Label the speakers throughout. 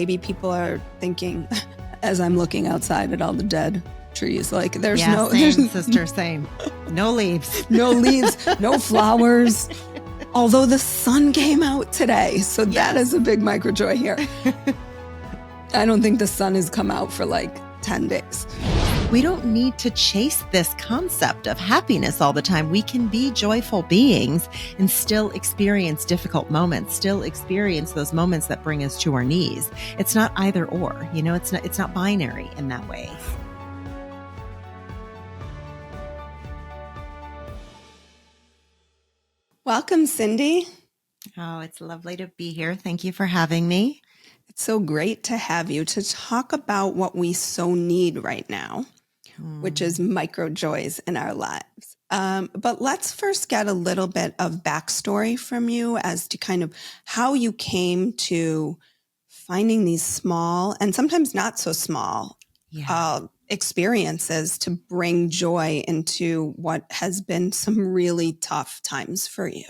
Speaker 1: maybe people are thinking, as I'm looking outside at all the dead trees, like there's
Speaker 2: sister, same. No leaves.
Speaker 1: No leaves, no flowers. Although the sun came out today. So that is a big microjoy here. I don't think the sun has come out for like 10 days.
Speaker 2: We don't need to chase this concept of happiness all the time. We can be joyful beings and still experience difficult moments, still experience those moments that bring us to our knees. It's not either or, it's not binary in that way.
Speaker 1: Welcome, Cyndie.
Speaker 2: Oh, it's lovely to be here. Thank you for having me.
Speaker 1: It's so great to have you to talk about what we so need right now, which is microjoys in our lives. But let's first get a little bit of backstory from you as to kind of how you came to finding these small and sometimes not so small experiences to bring joy into what has been some really tough times for you.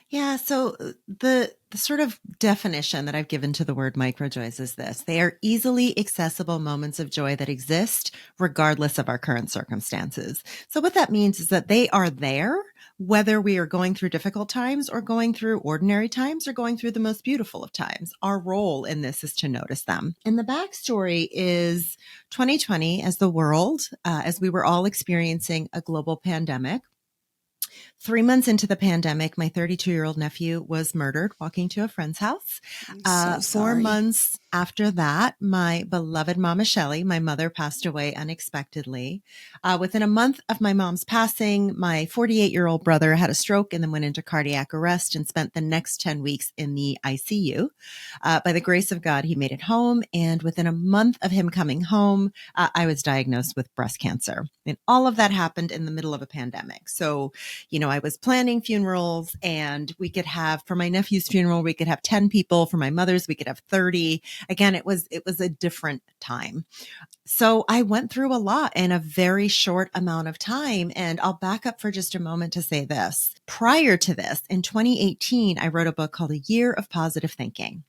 Speaker 2: Yeah. So the sort of definition that I've given to the word microjoys is this: they are easily accessible moments of joy that exist regardless of our current circumstances. So what that means is that they are there, whether we are going through difficult times or going through ordinary times or going through the most beautiful of times. Our role in this is to notice them. And the backstory is 2020 as the world, as we were all experiencing a global pandemic. 3 months into the pandemic, my 32-year-old nephew was murdered walking to a friend's house.
Speaker 1: I'm so sorry.
Speaker 2: 4 months after that, my beloved Mama Shelley, my mother, passed away unexpectedly. Within a month of my mom's passing, my 48-year-old brother had a stroke and then went into cardiac arrest and spent the next 10 weeks in the ICU. By the grace of God, he made it home. And within a month of him coming home, I was diagnosed with breast cancer. And all of that happened in the middle of a pandemic. So, I was planning funerals, and we could have, for my nephew's funeral, we could have 10 people. For my mother's, we could have 30. Again, it was a different time. So I went through a lot in a very short amount of time. And I'll back up for just a moment to say this. Prior to this, in 2018, I wrote a book called A Year of Positive Thinking.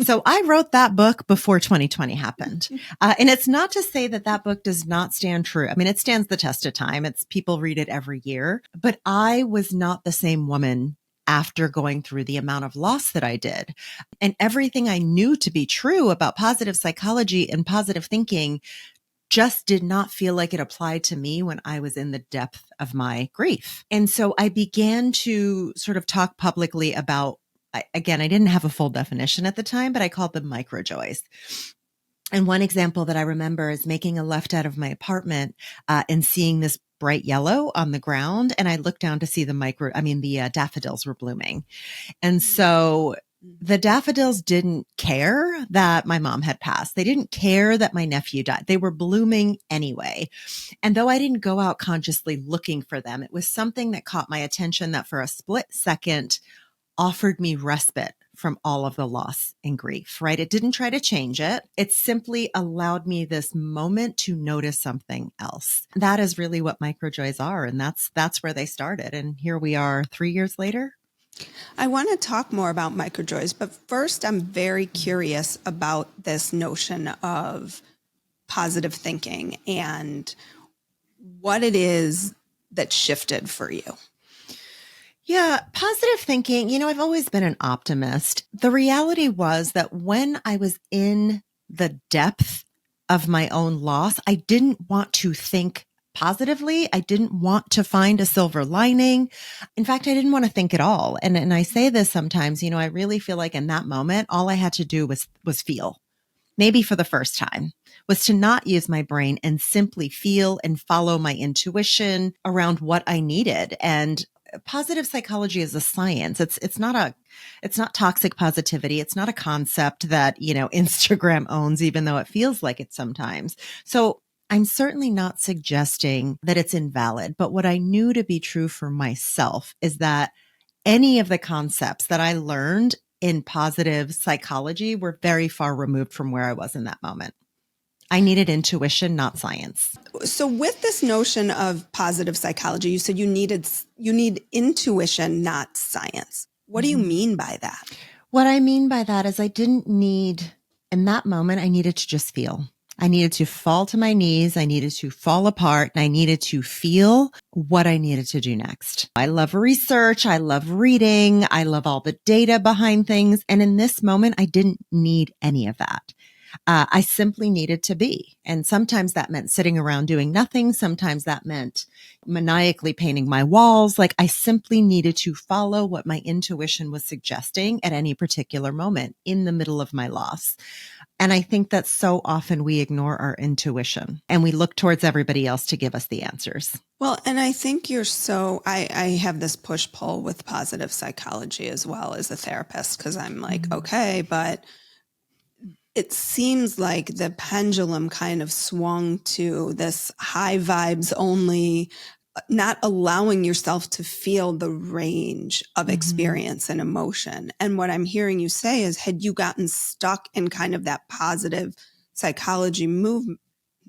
Speaker 2: So I wrote that book before 2020 happened. And it's not to say that that book does not stand true. I mean, it stands the test of time. People read it every year, but I was not the same woman after going through the amount of loss that I did. And everything I knew to be true about positive psychology and positive thinking just did not feel like it applied to me when I was in the depth of my grief. And so I began to sort of talk publicly about, again, I didn't have a full definition at the time, but I called them microjoys. And one example that I remember is making a left out of my apartment and seeing this bright yellow on the ground. And I looked down to see the daffodils were blooming. And so the daffodils didn't care that my mom had passed. They didn't care that my nephew died. They were blooming anyway. And though I didn't go out consciously looking for them, it was something that caught my attention that for a split second offered me respite from all of the loss and grief, right? It didn't try to change it. It simply allowed me this moment to notice something else. That is really what microjoys are. And that's where they started. And here we are 3 years later.
Speaker 1: I want to talk more about microjoys, but first I'm very curious about this notion of positive thinking and what it is that shifted for you.
Speaker 2: Yeah, positive thinking, I've always been an optimist. The reality was that when I was in the depth of my own loss, I didn't want to think positively. I didn't want to find a silver lining. In fact, I didn't want to think at all. And I say this sometimes, I really feel like in that moment, all I had to do was feel. Maybe for the first time, was to not use my brain and simply feel and follow my intuition around what I needed. And positive psychology is a science. It's not toxic positivity. It's not a concept that, Instagram owns, even though it feels like it sometimes. So I'm certainly not suggesting that it's invalid, but what I knew to be true for myself is that any of the concepts that I learned in positive psychology were very far removed from where I was in that moment. I needed intuition, not science.
Speaker 1: So with this notion of positive psychology, you said you need intuition, not science. What do you mean by that?
Speaker 2: What I mean by that is in that moment, I needed to just feel. I needed to fall to my knees. I needed to fall apart and I needed to feel what I needed to do next. I love research. I love reading. I love all the data behind things. And in this moment, I didn't need any of that. I simply needed to be. And sometimes that meant sitting around doing nothing. Sometimes that meant maniacally painting my walls. Like I simply needed to follow what my intuition was suggesting at any particular moment in the middle of my loss. And I think that so often we ignore our intuition and we look towards everybody else to give us the answers.
Speaker 1: Well, and I think I have this push pull with positive psychology as well as a therapist, because I'm like, okay, but it seems like the pendulum kind of swung to this high vibes only, not allowing yourself to feel the range of experience and emotion. And what I'm hearing you say is, had you gotten stuck in kind of that positive psychology movement,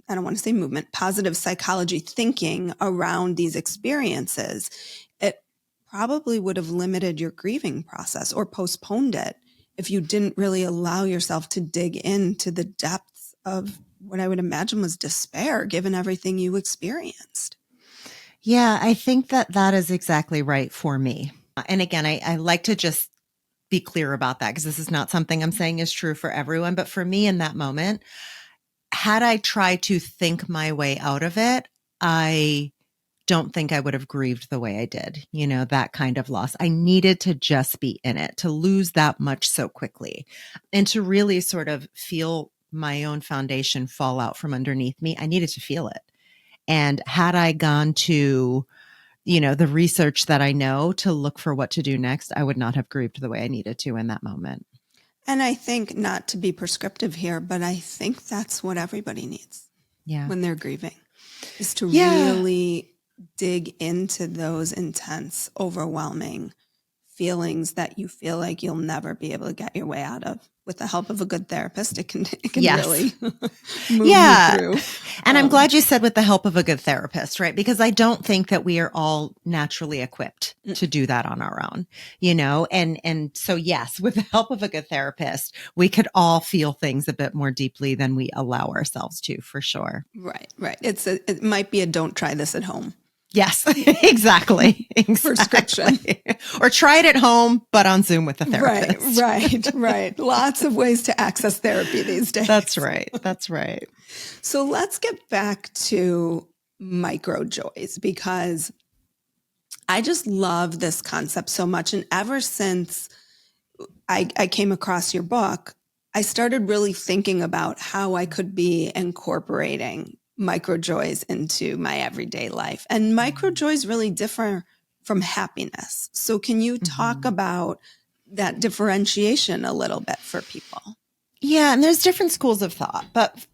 Speaker 1: I don't want to say movement, positive psychology thinking around these experiences, it probably would have limited your grieving process or postponed it if you didn't really allow yourself to dig into the depths of what I would imagine was despair, given everything you experienced.
Speaker 2: Yeah, I think that is exactly right for me. And again, I like to just be clear about that because this is not something I'm saying is true for everyone. But for me in that moment, had I tried to think my way out of it, I don't think I would have grieved the way I did, that kind of loss. I needed to just be in it, to lose that much so quickly and to really sort of feel my own foundation fall out from underneath me. I needed to feel it. And had I gone to, the research that I know to look for what to do next, I would not have grieved the way I needed to in that moment.
Speaker 1: And I think, not to be prescriptive here, but I think that's what everybody needs when they're grieving, is to really dig into those intense, overwhelming feelings that you feel like you'll never be able to get your way out of. With the help of a good therapist, it can really move you through.
Speaker 2: And I'm glad you said with the help of a good therapist, right? Because I don't think that we are all naturally equipped to do that on our own, and so yes, with the help of a good therapist, we could all feel things a bit more deeply than we allow ourselves to, for sure.
Speaker 1: Right. It might be a don't try this at home.
Speaker 2: Yes, exactly.
Speaker 1: Prescription.
Speaker 2: Or try it at home, but on Zoom with a therapist.
Speaker 1: Right. Lots of ways to access therapy these days.
Speaker 2: That's right.
Speaker 1: So let's get back to microjoys, because I just love this concept so much. And ever since I came across your book, I started really thinking about how I could be incorporating microjoys into my everyday life. And microjoys really differ from happiness. So can you talk about that differentiation a little bit for people?
Speaker 2: Yeah, and there's different schools of thought, but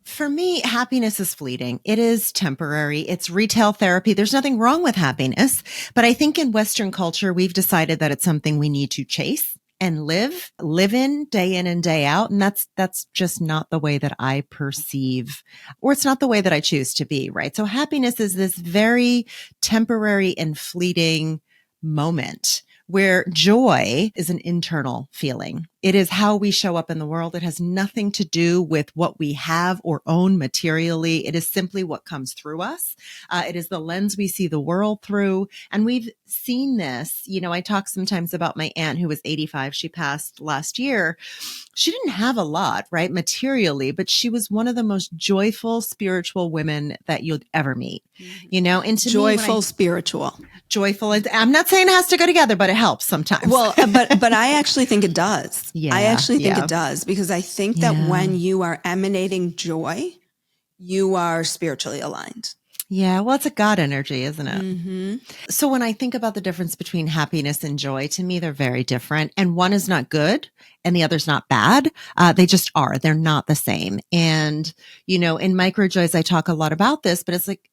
Speaker 2: for me, happiness is fleeting. It is temporary. It's retail therapy. There's nothing wrong with happiness, but I think in Western culture, we've decided that it's something we need to chase and live in day in and day out. And that's just not the way that I perceive, or it's not the way that I choose to be, right? So happiness is this very temporary and fleeting moment where joy is an internal feeling. It is how we show up in the world. It has nothing to do with what we have or own materially. It is simply what comes through us. It is the lens we see the world through. And we've seen this. I talk sometimes about my aunt who was 85. She passed last year. She didn't have a lot, right, materially, but she was one of the most joyful, spiritual women that you'll ever meet. And to
Speaker 1: joyful, spiritual.
Speaker 2: Joyful. I'm not saying it has to go together, but it helps sometimes.
Speaker 1: Well, but I actually think it does. I actually think it does, because I think that when you are emanating joy, you are spiritually aligned.
Speaker 2: Yeah, well, it's a God energy, isn't it? So when I think about the difference between happiness and joy, to me, they're very different. And one is not good and the other's not bad. They just are. They're not the same. And, in Microjoys, I talk a lot about this, but it's like,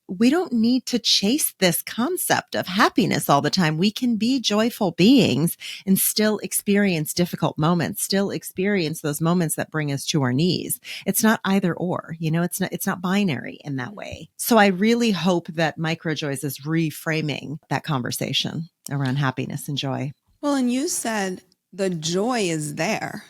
Speaker 2: we don't need to chase this concept of happiness all the time. We can be joyful beings and still experience difficult moments, still experience those moments that bring us to our knees. It's not either or, it's not binary in that way. So I really hope that Microjoys is reframing that conversation around happiness and joy.
Speaker 1: Well, and you said the joy is there.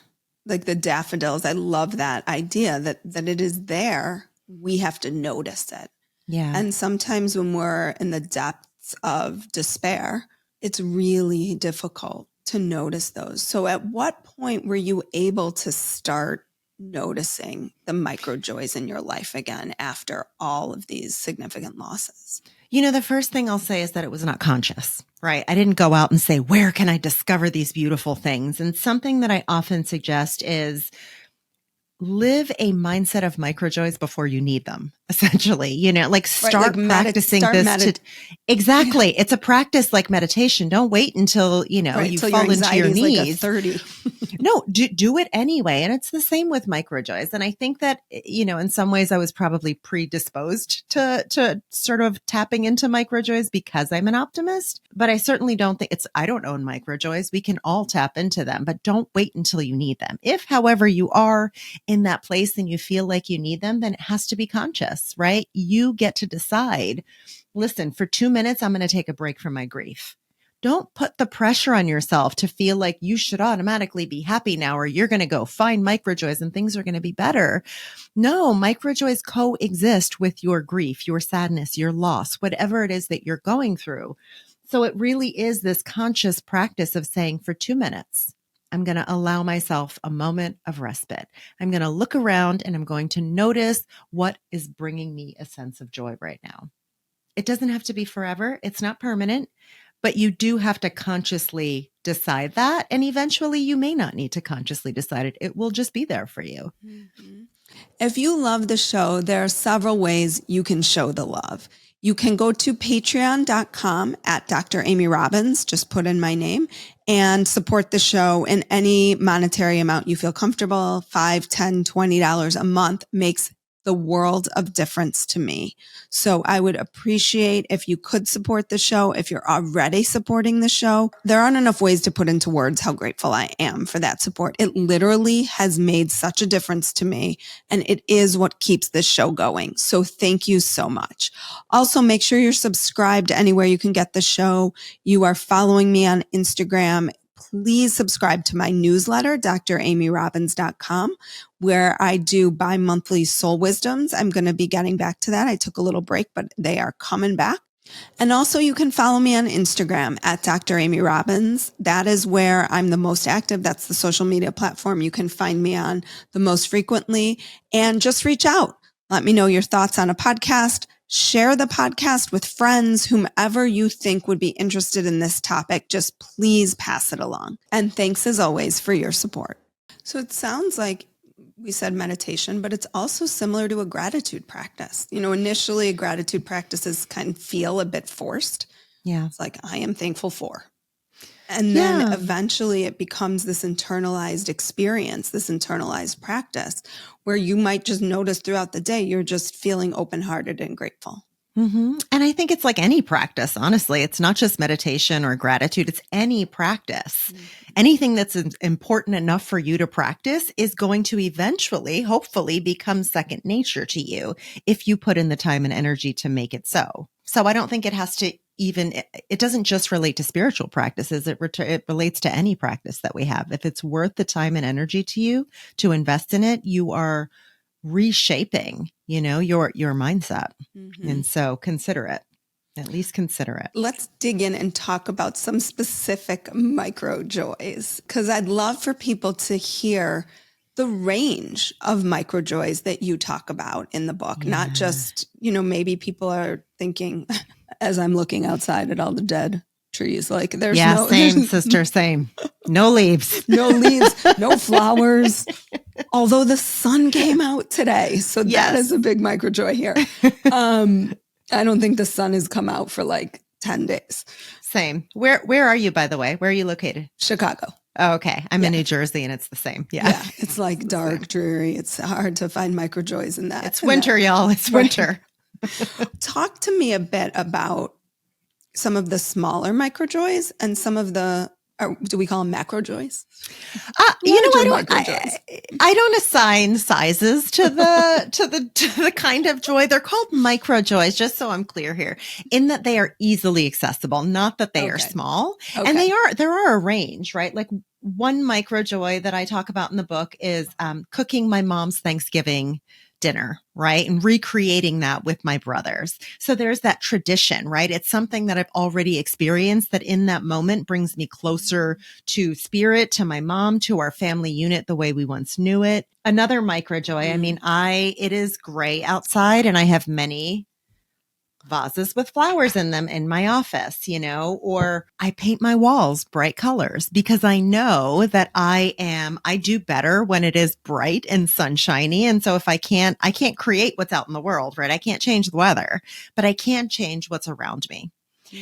Speaker 1: Like the daffodils, I love that idea that it is there. We have to notice it.
Speaker 2: Yeah.
Speaker 1: And sometimes when we're in the depths of despair, it's really difficult to notice those. So at what point were you able to start noticing the micro joys in your life again after all of these significant losses?
Speaker 2: The first thing I'll say is that it was not conscious, right? I didn't go out and say, where can I discover these beautiful things? And something that I often suggest is live a mindset of microjoys before you need them, essentially, start practicing this. Exactly. Yeah. It's a practice like meditation. Don't wait until, you fall into your knees.
Speaker 1: Like a 30.
Speaker 2: No, do it anyway. And it's the same with microjoys. And I think that, in some ways I was probably predisposed to sort of tapping into microjoys because I'm an optimist, but I certainly don't think I don't own microjoys. We can all tap into them, but don't wait until you need them. If, however, you are in that place and you feel like you need them, then it has to be conscious, right? You get to decide, listen, for 2 minutes, I'm going to take a break from my grief. Don't put the pressure on yourself to feel like you should automatically be happy now, or you're going to go find microjoys and things are going to be better. No, microjoys coexist with your grief, your sadness, your loss, whatever it is that you're going through. So it really is this conscious practice of saying, for 2 minutes, I'm going to allow myself a moment of respite. I'm going to look around and I'm going to notice what is bringing me a sense of joy right now. It doesn't have to be forever. It's not permanent, but you do have to consciously decide that. And eventually you may not need to consciously decide it. It will just be there for you.
Speaker 1: Mm-hmm. If you love the show, there are several ways you can show the love. You can go to patreon.com at Dr. Amy Robbins, just put in my name, and support the show in any monetary amount you feel comfortable. $5, $10, $20 a month makes the world of difference to me. So I would appreciate if you could support the show. If you're already supporting the show, there aren't enough ways to put into words how grateful I am for that support. It literally has made such a difference to me, and it is what keeps this show going. So thank you so much. Also, make sure you're subscribed anywhere you can get the show. You are following me on Instagram. Please subscribe to my newsletter, dramyrobbins.com, where I do bi-monthly soul wisdoms. I'm going to be getting back to that. I took a little break, but they are coming back. And also you can follow me on Instagram at Dr. Amy Robbins. That is where I'm the most active. That's the social media platform you can find me on the most frequently. And just reach out. Let me know your thoughts on a podcast. Share the podcast with friends, whomever you think would be interested in this topic. Just please pass it along. And thanks as always for your support. So it sounds like we said meditation, but it's also similar to a gratitude practice. Initially a gratitude practices kind of feel a bit forced.
Speaker 2: Yeah.
Speaker 1: It's like, I am thankful for. And then eventually it becomes this internalized experience, this internalized practice where you might just notice throughout the day, you're just feeling open-hearted and grateful.
Speaker 2: Mm-hmm. And I think it's like any practice, honestly. It's not just meditation or gratitude. It's any practice. Mm-hmm. Anything that's important enough for you to practice is going to eventually, hopefully, become second nature to you if you put in the time and energy to make it so. So I don't think it has to it doesn't just relate to spiritual practices. It relates to any practice that we have. If it's worth the time and energy to you to invest in it, you are reshaping, your mindset. Mm-hmm. And so consider it. At least consider it.
Speaker 1: Let's dig in and talk about some specific micro joys, because I'd love for people to hear the range of micro joys that you talk about in the book, not just, maybe people are thinking as I'm looking outside at all the dead trees, like there's
Speaker 2: same sister, same. No leaves,
Speaker 1: no flowers, although the sun came out today. So that is a big micro joy here. I don't think the sun has come out for like 10 days.
Speaker 2: Same. Where are you, by the way? Where are you located?
Speaker 1: Chicago.
Speaker 2: Oh, okay. I'm in New Jersey and it's the same. Yeah.
Speaker 1: It's like dark, dreary. It's hard to find micro joys in that.
Speaker 2: It's winter, y'all. It's winter.
Speaker 1: Talk to me a bit about some of the smaller micro joys and some of the Do we call them macrojoys?
Speaker 2: You know,
Speaker 1: Larger microjoys.
Speaker 2: I don't assign sizes to the to the kind of joy. They're called microjoys, just so I'm clear here, in that they are easily accessible, not that they are small.
Speaker 1: Okay.
Speaker 2: And there are a range, right? Like one microjoy that I talk about in the book is cooking my mom's Thanksgiving dinner, right? And recreating that with my brothers. So there's that tradition, right? It's something that I've already experienced that in that moment brings me closer to spirit, to my mom, to our family unit, the way we once knew it. Another microjoy. I mean, it is gray outside and I have many vases with flowers in them in my office, you know, or I paint my walls bright colors because I know that I do better when it is bright and sunshiny. And so if I can't create what's out in the world, right? I can't change the weather, but I can change what's around me.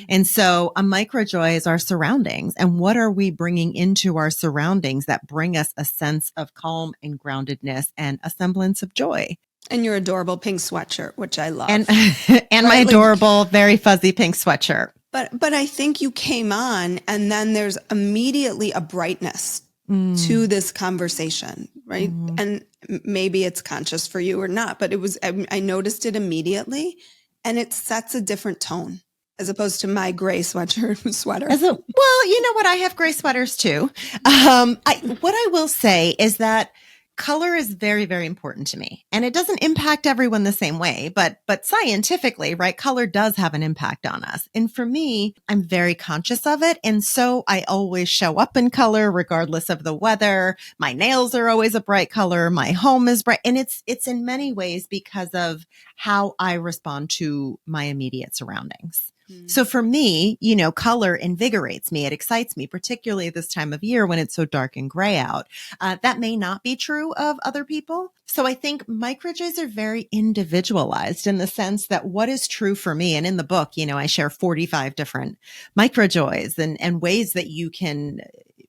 Speaker 2: And so a microjoy is our surroundings. And what are we bringing into our surroundings that bring us a sense of calm and groundedness and a semblance of joy?
Speaker 1: And your adorable pink sweatshirt, which I love.
Speaker 2: And my adorable, very fuzzy pink sweatshirt.
Speaker 1: But I think you came on and then there's immediately a brightness to this conversation, right? And maybe it's conscious for you or not, but I noticed it immediately and it sets a different tone as opposed to my gray sweater.
Speaker 2: Well, you know what? I have gray sweaters too. What I will say is that color is very, very important to me. And it doesn't impact everyone the same way, but scientifically, right? Color does have an impact on us. And for me, I'm very conscious of it. And so I always show up in color regardless of the weather. My nails are always a bright color. My home is bright. And it's in many ways because of how I respond to my immediate surroundings. So for me, you know, color invigorates me. It excites me, particularly this time of year when it's so dark and gray out. That may not be true of other people. So I think microjoys are very individualized in the sense that what is true for me, and in the book, you know, I share 45 different microjoys and ways that you can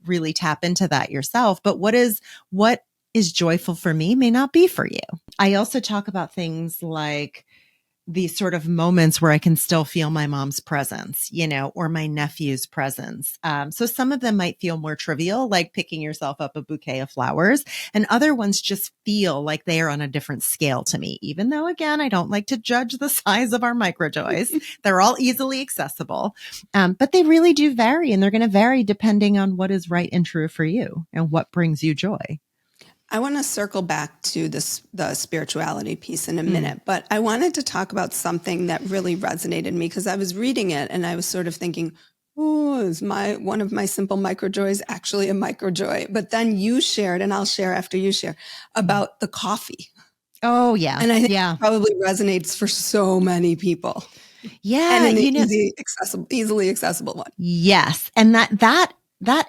Speaker 2: really tap into that yourself. But what is joyful for me may not be for you. I also talk about things like these sort of moments where I can still feel my mom's presence, you know, or my nephew's presence. So some of them might feel more trivial, like picking yourself up a bouquet of flowers, and other ones just feel like they are on a different scale to me, even though, again, I don't like to judge the size of our microjoys. They're all easily accessible, but they really do vary, and they're going to vary depending on what is right and true for you and what brings you joy.
Speaker 1: I want to circle back to the spirituality piece in a minute, but I wanted to talk about something that really resonated me because I was reading it and I was sort of thinking, oh, is one of my simple microjoys actually a microjoy? But then you shared, and I'll share after you share, about the coffee.
Speaker 2: Oh, yeah.
Speaker 1: And I think it probably resonates for so many people.
Speaker 2: Yeah.
Speaker 1: And an easily accessible one.
Speaker 2: Yes. And that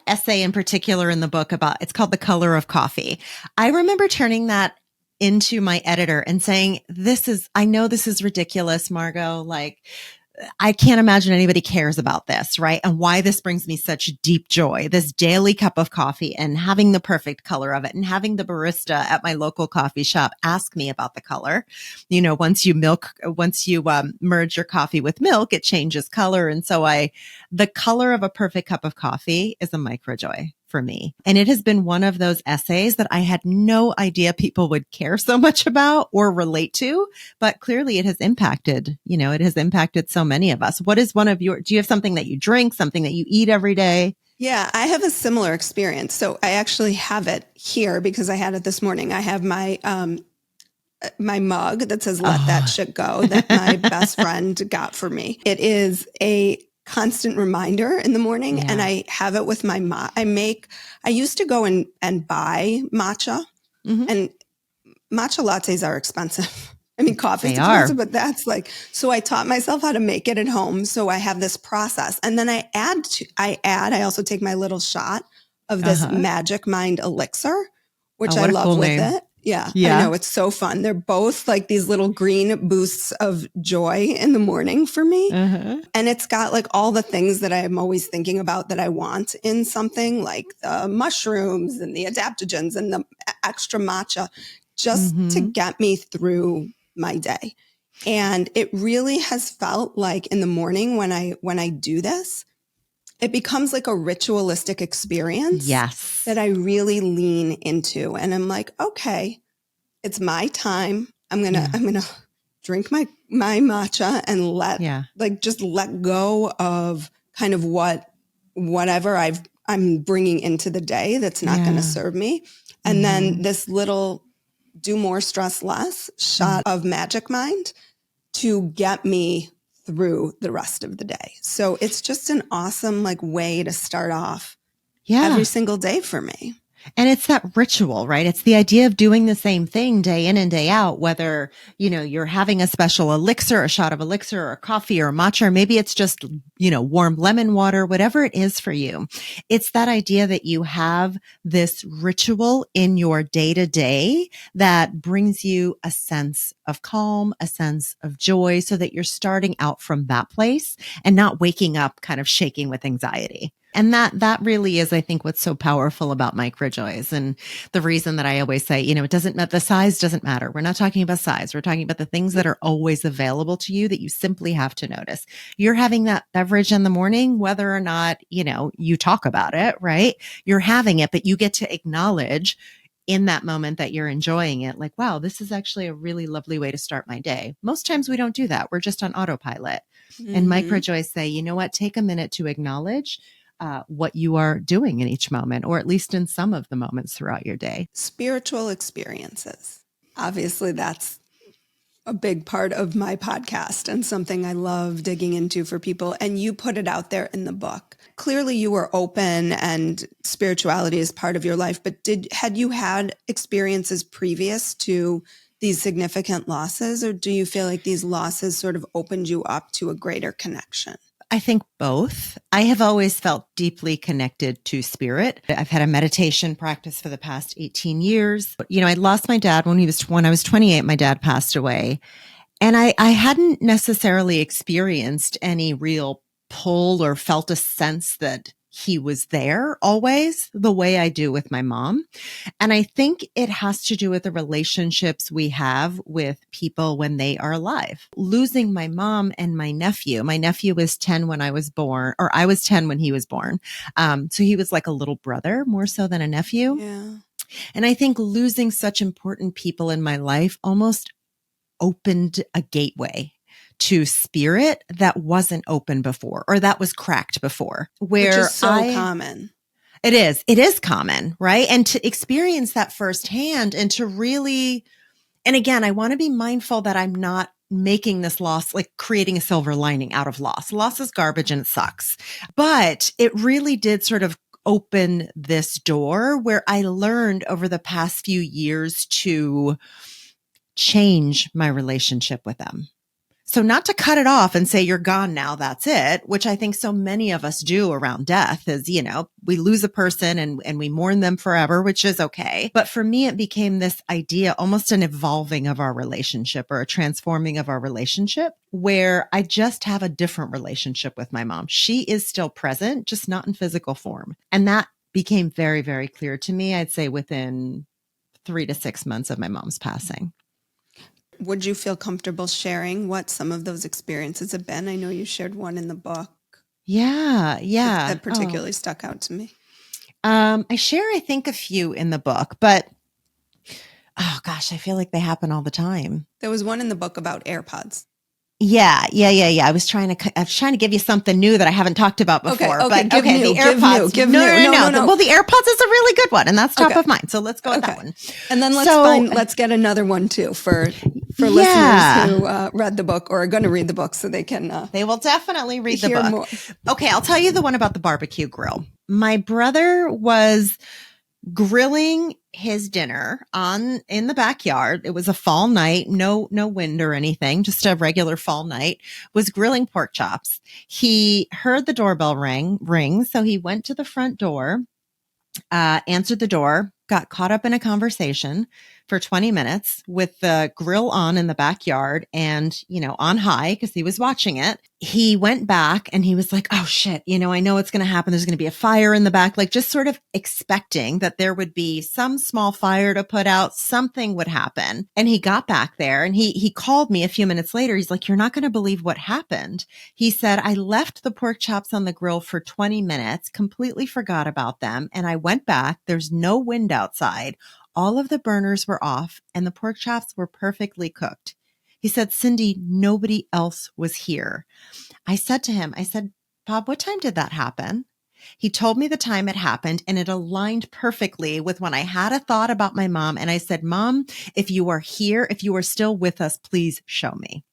Speaker 2: essay in particular in the book it's called The Color of Coffee. I remember turning that into my editor and saying, I know this is ridiculous, Margot. Like, I can't imagine anybody cares about this, right? And why this brings me such deep joy, this daily cup of coffee and having the perfect color of it and having the barista at my local coffee shop ask me about the color. You know, once you merge your coffee with milk, it changes color. And so the color of a perfect cup of coffee is a microjoy for me. And it has been one of those essays that I had no idea people would care so much about or relate to, but clearly it has impacted so many of us. What is do you have something that you drink, something that you eat every day?
Speaker 1: Yeah, I have a similar experience. So I actually have it here because I had it this morning. I have my mug that says, "Let that shit go," that my best friend got for me. It is a constant reminder in the morning. And I have it with my I used to go and buy matcha, and matcha lattes are expensive. I mean, coffee's expensive, but so I taught myself how to make it at home. So I have this process. And then I also take my little shot of this Magic Mind elixir, which I love with it. Yeah, I know. It's so fun. They're both like these little green boosts of joy in the morning for me. And it's got like all the things that I'm always thinking about that I want in something, like the mushrooms and the adaptogens and the extra matcha, just to get me through my day. And it really has felt like in the morning when I do this, it becomes like a ritualistic experience
Speaker 2: Yes.
Speaker 1: that I really lean into. And I'm like, okay, it's my time. I'm going to drink my matcha and just let go of kind of whatever I'm bringing into the day that's not going to serve me. And then this little do more, stress less shot of magic mind to get me through the rest of the day. So it's just an awesome like way to start off every single day for me.
Speaker 2: And it's that ritual, right? It's the idea of doing the same thing day in and day out, whether, you're having a special elixir, a shot of elixir or a coffee or a matcha, or maybe it's just, warm lemon water, whatever it is for you. It's that idea that you have this ritual in your day to day that brings you a sense of calm, a sense of joy, so that you're starting out from that place and not waking up kind of shaking with anxiety. And that really is, I think, what's so powerful about microjoys. And the reason that I always say, the size doesn't matter. We're not talking about size. We're talking about the things that are always available to you that you simply have to notice. You're having that beverage in the morning, whether or not, you talk about it, right? You're having it, but you get to acknowledge in that moment that you're enjoying it. Like, wow, this is actually a really lovely way to start my day. Most times we don't do that. We're just on autopilot. And microjoys say, you know what? Take a minute to acknowledge what you are doing in each moment, or at least in some of the moments throughout your day.
Speaker 1: Spiritual experiences. Obviously, that's a big part of my podcast and something I love digging into for people. And you put it out there in the book. Clearly, you were open and spirituality is part of your life. But had you had experiences previous to these significant losses, or do you feel like these losses sort of opened you up to a greater connection?
Speaker 2: I think both. I have always felt deeply connected to spirit. I've had a meditation practice for the past 18 years. I lost my dad when I was 28, my dad passed away. And I hadn't necessarily experienced any real pull or felt a sense that he was there always the way I do with my mom. And I think it has to do with the relationships we have with people when they are alive. Losing my mom and my nephew was 10 when I was born, or I was 10 when he was born. So he was like a little brother more so than a nephew.
Speaker 1: Yeah.
Speaker 2: And I think losing such important people in my life almost opened a gateway to spirit that wasn't open before, or that was cracked before.
Speaker 1: Which is so common.
Speaker 2: It is common, right? And to experience that firsthand and to really, and again, I want to be mindful that I'm not making this loss, like creating a silver lining out of loss. Loss is garbage and it sucks. But it really did sort of open this door where I learned over the past few years to change my relationship with them. So not to cut it off and say, you're gone now, that's it, which I think so many of us do around death is, we lose a person and we mourn them forever, which is okay. But for me, it became this idea, almost an evolving of our relationship or a transforming of our relationship, where I just have a different relationship with my mom. She is still present, just not in physical form. And that became very, very clear to me, I'd say within 3 to 6 months of my mom's passing.
Speaker 1: Would you feel comfortable sharing what some of those experiences have been? I know you shared one in the book.
Speaker 2: Yeah.
Speaker 1: That particularly stuck out to me.
Speaker 2: I share, I think, a few in the book, but oh gosh, I feel like they happen all the time.
Speaker 1: There was one in the book about AirPods.
Speaker 2: Yeah. I was trying to give you something new that I haven't talked about before.
Speaker 1: Okay,
Speaker 2: but
Speaker 1: give new,
Speaker 2: the AirPods.
Speaker 1: give new. No.
Speaker 2: Well, the AirPods is a really good one, and that's top of mind. So let's go with that one.
Speaker 1: And then let's get another one too for listeners who read the book or are going to read the book, so they can.
Speaker 2: They will definitely read the book.
Speaker 1: More.
Speaker 2: Okay, I'll tell you the one about the barbecue grill. My brother was grilling his dinner in the backyard. It was a fall night, no wind or anything, just a regular fall night, was grilling pork chops. He heard the doorbell ring, so he went to the front door, answered the door, got caught up in a conversation for 20 minutes with the grill on in the backyard and, on high because he was watching it. He went back and he was like, oh shit, I know it's going to happen. There's going to be a fire in the back, like just sort of expecting that there would be some small fire to put out, something would happen. And he got back there and he called me a few minutes later. He's like, you're not going to believe what happened. He said, I left the pork chops on the grill for 20 minutes, completely forgot about them. And I went back. There's no wind outside. All of the burners were off and the pork chops were perfectly cooked. He said, Cyndie, nobody else was here. I said to him, Bob, what time did that happen? He told me the time it happened and it aligned perfectly with when I had a thought about my mom. And I said, Mom, if you are here, if you are still with us, please show me.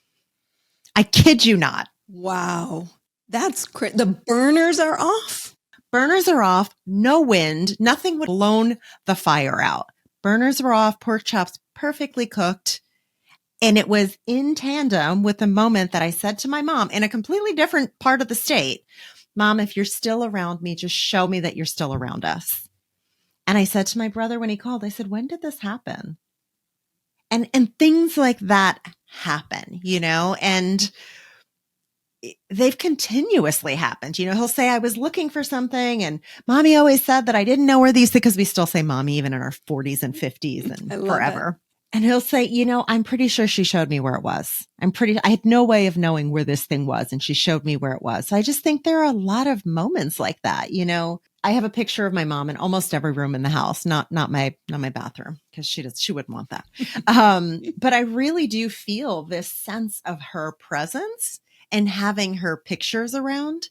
Speaker 2: I kid you not.
Speaker 1: Wow. That's crazy. The burners are off.
Speaker 2: Burners are off. No wind. Nothing would have blown the fire out. Burners were off. Pork chops perfectly cooked. And it was in tandem with the moment that I said to my mom in a completely different part of the state, Mom, if you're still around me, just show me that you're still around us. And I said to my brother when he called, I said, when did this happen? And things like that happen, and they've continuously happened. He'll say, I was looking for something and Mommy always said that I didn't know where these, because we still say Mommy even in our 40s and 50s and forever. And he'll say, I'm pretty sure she showed me where it was. I had no way of knowing where this thing was. And she showed me where it was. So I just think there are a lot of moments like that. I have a picture of my mom in almost every room in the house, not my bathroom, because she wouldn't want that. But I really do feel this sense of her presence and having her pictures around.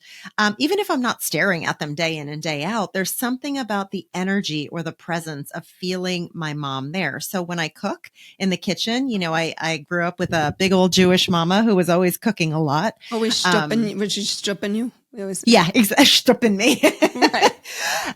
Speaker 2: Even if I'm not staring at them day in and day out, there's something about the energy or the presence of feeling my mom there. So when I cook in the kitchen, I grew up with a big old Jewish mama who was always cooking a lot.
Speaker 1: Always stripping, was she stripping you?
Speaker 2: Yeah, exactly. Stripping me.
Speaker 1: Right.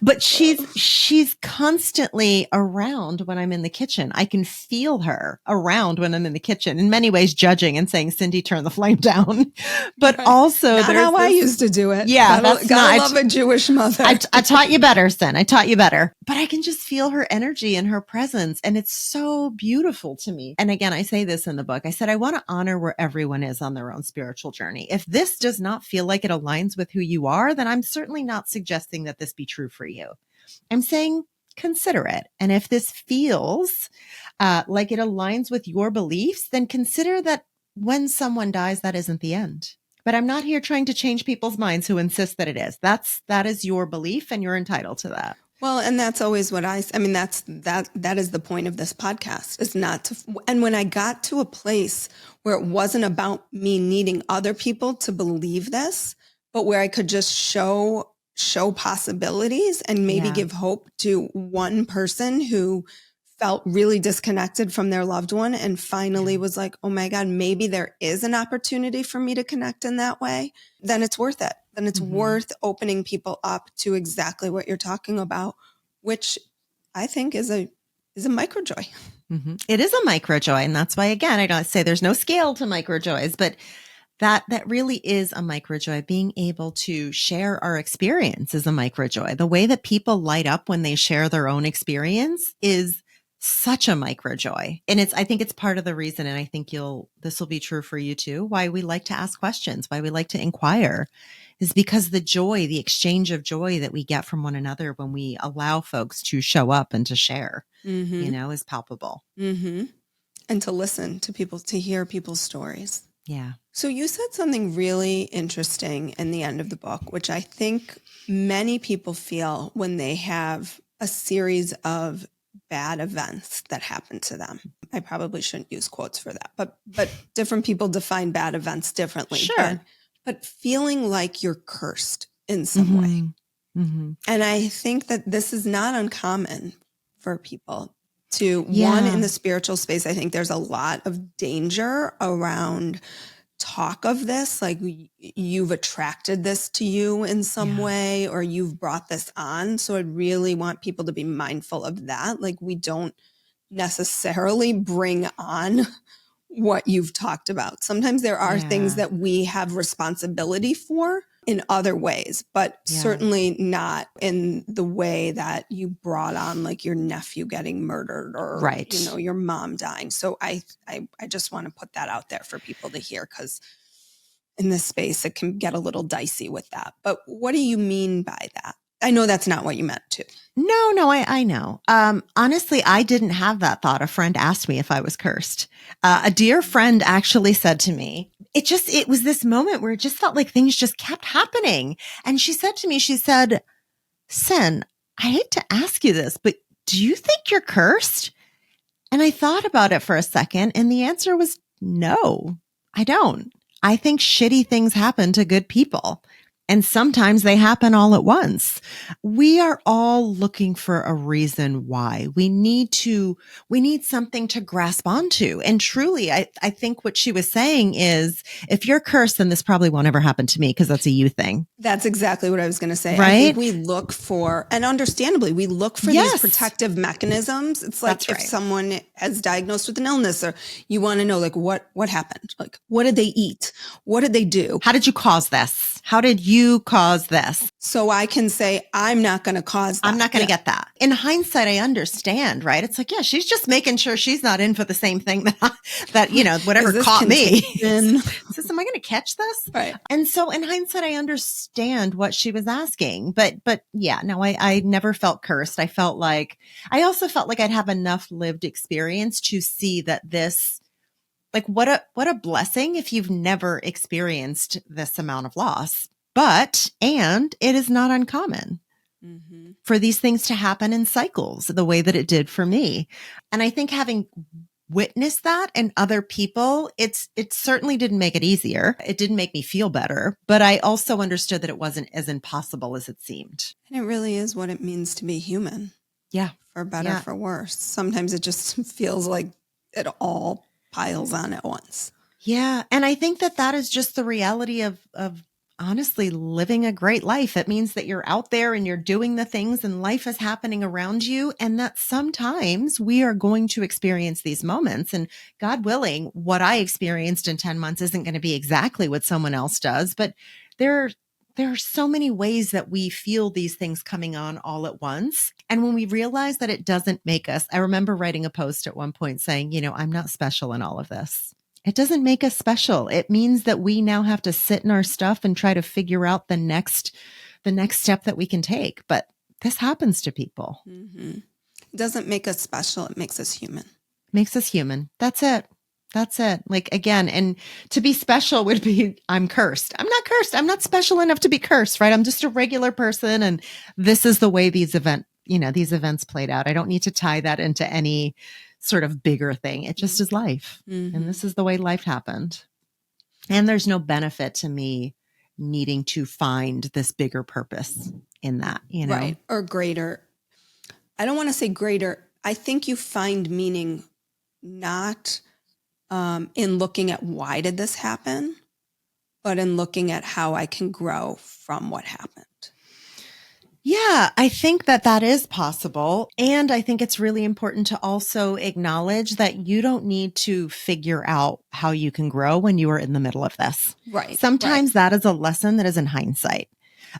Speaker 2: But she's constantly around when I'm in the kitchen. I can feel her around when I'm in the kitchen, in many ways judging and saying, Cyndie, turn the flame down. But also
Speaker 1: not how I used to do it.
Speaker 2: Yeah,
Speaker 1: gotta love a Jewish mother.
Speaker 2: I taught you better, Sin. I taught you better. But I can just feel her energy and her presence. And it's so beautiful to me. And again, I say this in the book. I said, I want to honor where everyone is on their own spiritual journey. If this does not feel like it aligns with who you are, then I'm certainly not suggesting that this be true for you. I'm saying consider it. And if this feels like it aligns with your beliefs, then consider that when someone dies, that isn't the end. But I'm not here trying to change people's minds who insist that it is. That is your belief and you're entitled to that.
Speaker 1: Well, and that's always what that is the point of this podcast, is not to, and when I got to a place where it wasn't about me needing other people to believe this, but where I could just show possibilities and maybe give hope to one person who felt really disconnected from their loved one and finally was like, oh my God, maybe there is an opportunity for me to connect in that way, then it's worth it. Then it's worth opening people up to exactly what you're talking about, which I think is a microjoy.
Speaker 2: Mm-hmm. It is a microjoy. And that's why, again, I don't say there's no scale to microjoys, but that really is a microjoy. Being able to share our experience is a microjoy. The way that people light up when they share their own experience is such a microjoy. And I think it's part of the reason, and I think this will be true for you too, why we like to ask questions, why we like to inquire, is because the joy, the exchange of joy that we get from one another when we allow folks to show up and to share, is palpable.
Speaker 1: Mm-hmm. And to listen to people, to hear people's stories.
Speaker 2: Yeah.
Speaker 1: So you said something really interesting in the end of the book, which I think many people feel when they have a series of bad events that happen to them. I probably shouldn't use quotes for that, but different people define bad events differently.
Speaker 2: Sure.
Speaker 1: But feeling like you're cursed in some way.
Speaker 2: Mm-hmm.
Speaker 1: And I think that this is not uncommon for people to, one, in the spiritual space, I think there's a lot of danger around talk of this, like you've attracted this to you in some way, or you've brought this on. So I really want people to be mindful of that. Like we don't necessarily bring on what you've talked about. Sometimes there are things that we have responsibility for, in other ways, but
Speaker 2: Yeah.
Speaker 1: certainly not in the way that you brought on like your nephew getting murdered or,
Speaker 2: Right.
Speaker 1: you know, your mom dying. So I just want to put that out there for people to hear, because in this space, it can get a little dicey with that. But what do you mean by that? I know that's not what you meant to.
Speaker 2: No, I know. Honestly, I didn't have that thought. A friend asked me if I was cursed. A dear friend actually said to me, it was this moment where it just felt like things just kept happening. And she said to me, she said, Sin, I hate to ask you this, but do you think you're cursed? And I thought about it for a second, and the answer was no, I don't. I think shitty things happen to good people. And sometimes they happen all at once. We are all looking for a reason why. We need something to grasp onto. And truly, I think what she was saying is, if you're cursed, then this probably won't ever happen to me, because that's a you thing.
Speaker 1: That's exactly what I was going to say.
Speaker 2: Right?
Speaker 1: I think we look for, and understandably, we look for these protective mechanisms. It's like if someone is diagnosed with an illness, or you want to know, like, what happened? Like, what did they eat? What did they do?
Speaker 2: How did you cause this? How did you cause this?
Speaker 1: So I can say, I'm not going to cause that.
Speaker 2: I'm not going to get that. In hindsight, I understand, right? It's like, yeah, she's just making sure she's not in for the same thing that you know, whatever caught me. Says, am I going to catch this?
Speaker 1: Right.
Speaker 2: And so in hindsight, I understand what she was asking. But yeah, no, I never felt cursed. I also felt like I'd have enough lived experience to see that this, like, what a blessing if you've never experienced this amount of loss. And it is not uncommon for these things to happen in cycles the way that it did for me. And I think having witnessed that in other people, it certainly didn't make it easier. It didn't make me feel better, but I also understood that it wasn't as impossible as it seemed.
Speaker 1: And it really is what it means to be human.
Speaker 2: Yeah.
Speaker 1: For better, for worse. Sometimes it just feels like it all piles on at once.
Speaker 2: Yeah. And I think that is just the reality of honestly living a great life. It means that you're out there and you're doing the things and life is happening around you. And that sometimes we are going to experience these moments, and God willing, what I experienced in 10 months isn't going to be exactly what someone else does, but there are so many ways that we feel these things coming on all at once. And when we realize that it doesn't make us, I remember writing a post at one point saying, you know, I'm not special in all of this. It doesn't make us special. It means that we now have to sit in our stuff and try to figure out the next step that we can take. But this happens to people.
Speaker 1: It doesn't make us special. It makes us human.
Speaker 2: Makes us human. That's it. Like, again, and to be special would be, I'm cursed. I'm not cursed. I'm not special enough to be cursed, right? I'm just a regular person. And this is the way these events played out. I don't need to tie that into any sort of bigger thing. It just is life. And this is the way life happened. And there's no benefit to me needing to find this bigger purpose in that, you know?
Speaker 1: Right. Or greater. I don't want to say greater. I think you find meaning not in looking at why did this happen, but in looking at how I can grow from what happened.
Speaker 2: Yeah, I think that is possible. And I think it's really important to also acknowledge that you don't need to figure out how you can grow when you are in the middle of this.
Speaker 1: Right.
Speaker 2: Sometimes that is a lesson that is in hindsight.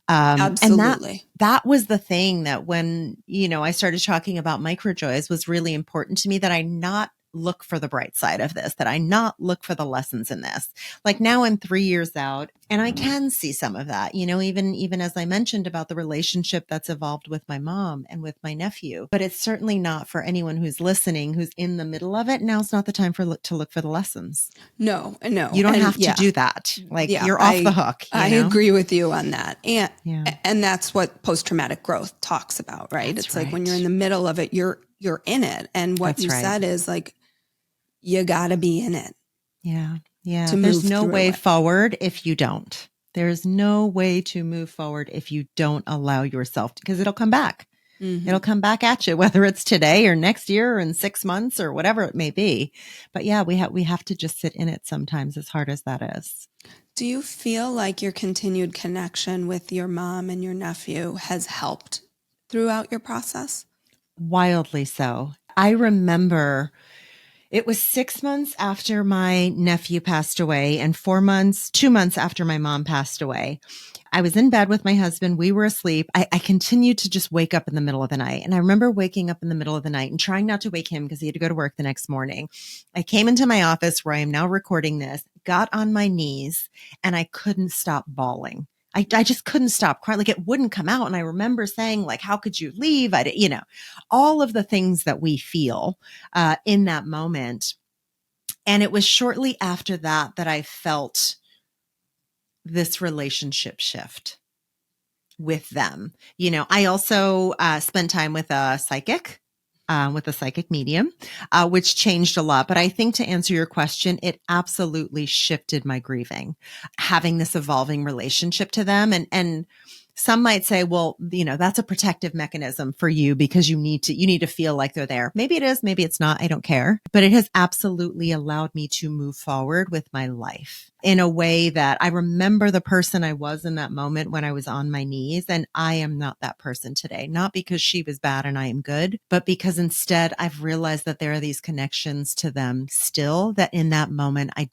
Speaker 1: Absolutely.
Speaker 2: And that was the thing that when, you know, I started talking about microjoys was really important to me, that I not look for the bright side of this, that I not look for the lessons in this. Like, now I'm 3 years out and I can see some of that, you know, even as I mentioned about the relationship that's evolved with my mom and with my nephew. But it's certainly not for anyone who's listening, who's in the middle of it. Now's not the time to look for the lessons.
Speaker 1: No.
Speaker 2: You don't have to do that. Like, you're off the hook.
Speaker 1: I agree with you on that. And that's what post-traumatic growth talks about, right? It's like when you're in the middle of it, you're in it. And what you said is like, you got to be in it.
Speaker 2: Yeah. There's no way forward if you don't. There's no way to move forward if you don't allow yourself, because it'll come back. It'll come back at you, whether it's today or next year or in 6 months or whatever it may be. But yeah, we have to just sit in it sometimes, as hard as that is.
Speaker 1: Do you feel like your continued connection with your mom and your nephew has helped throughout your process?
Speaker 2: Wildly so. I remember It was 6 months after my nephew passed away and 2 months after my mom passed away. I was in bed with my husband. We were asleep. I continued to just wake up in the middle of the night. And I remember waking up in the middle of the night and trying not to wake him because he had to go to work the next morning. I came into my office where I am now recording this, got on my knees, and I couldn't stop bawling. I just couldn't stop crying. Like it wouldn't come out. And I remember saying like, how could you leave? All of the things that we feel in that moment. And it was shortly after that I felt this relationship shift with them. I also spent time with a psychic medium, which changed a lot. But I think to answer your question, it absolutely shifted my grieving, having this evolving relationship to them. And some might say, well, that's a protective mechanism for you because you need to feel like they're there. Maybe it is, maybe it's not. I don't care. But it has absolutely allowed me to move forward with my life in a way that I remember the person I was in that moment when I was on my knees. And I am not that person today, not because she was bad and I am good, but because instead I've realized that there are these connections to them still that in that moment I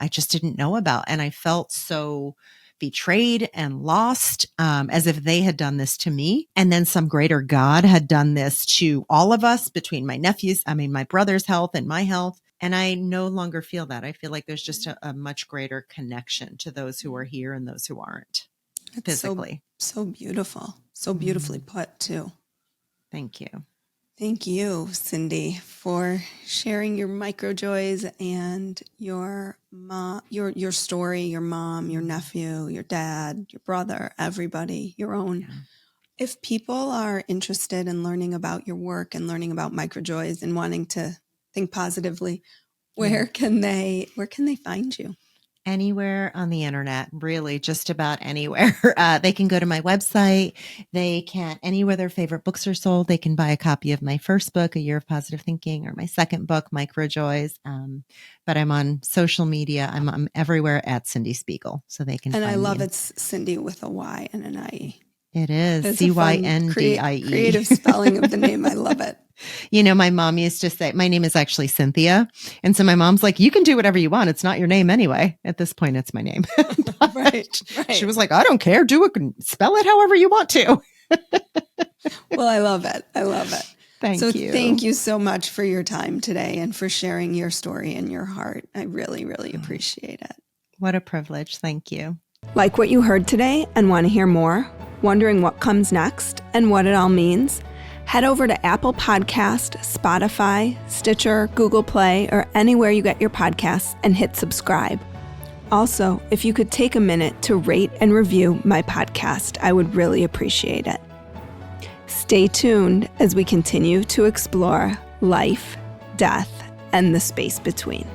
Speaker 2: just didn't know about. And I felt so betrayed and lost, as if they had done this to me. And then some greater God had done this to all of us between my brother's health and my health. And I no longer feel that. I feel like there's just a much greater connection to those who are here and those who aren't physically.
Speaker 1: So beautiful. So beautifully put too.
Speaker 2: Thank you.
Speaker 1: Thank you, Cyndie, for sharing your microjoys and your story, your mom, your nephew, your dad, your brother, everybody, your own. Yeah. If people are interested in learning about your work and learning about microjoys and wanting to think positively, where can they find you?
Speaker 2: Anywhere on the internet, really, just about anywhere. They can go to my website. They can, anywhere their favorite books are sold, they can buy a copy of my first book, A Year of Positive Thinking, or my second book, Microjoys. But I'm on social media. I'm everywhere at Cyndie Spiegel, so they can.
Speaker 1: And
Speaker 2: find
Speaker 1: I love
Speaker 2: me.
Speaker 1: it's Cyndie with a Y and an I-E.
Speaker 2: It is Cyndie.
Speaker 1: Creative spelling of the name. I love it.
Speaker 2: My mom used to say, my name is actually Cynthia. And so my mom's like, you can do whatever you want. It's not your name anyway. At this point, it's my name.
Speaker 1: Right.
Speaker 2: She was like, I don't care. Do it. Spell it however you want to.
Speaker 1: Well, I love it.
Speaker 2: Thank you.
Speaker 1: Thank you so much for your time today and for sharing your story and your heart. I really, really appreciate it.
Speaker 2: What a privilege. Thank you.
Speaker 1: Like what you heard today and want to hear more? Wondering what comes next and what it all means? Head over to Apple Podcast, Spotify, Stitcher, Google Play, or anywhere you get your podcasts and hit subscribe. Also, if you could take a minute to rate and review my podcast, I would really appreciate it. Stay tuned as we continue to explore life, death, and the space between.